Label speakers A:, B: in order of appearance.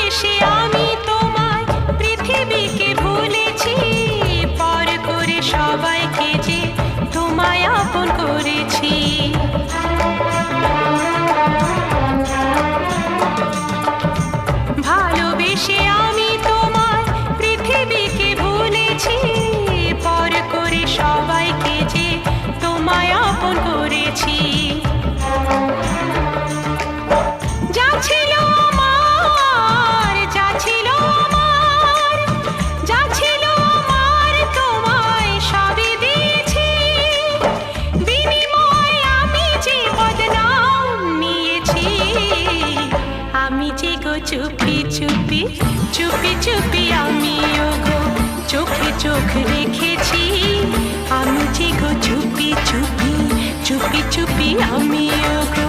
A: ভালোবেসে আমি তোমায় পৃথিবীকে ভুলেছি, পর করে সবাইকে যে তোমায় আপন করেছি। ভালোবেসে আমি তোমায় পৃথিবীকে ভুলেছি, পর করে সবাইকে যে তোমায় আপন করেছি। যা ছিল আমার, যা ছিল আমার, যা ছিল আমার তোমায় সবই দিয়েছি। বিনিময়ে আমি যে বদনাম নিয়েছি, আমি যে গো চুপি চুপি চুপি চুপি আমিও গো চোখে চোখ রেখেছি। আমি যে গো চুপি চুপি চুপি চুপি আমিও গো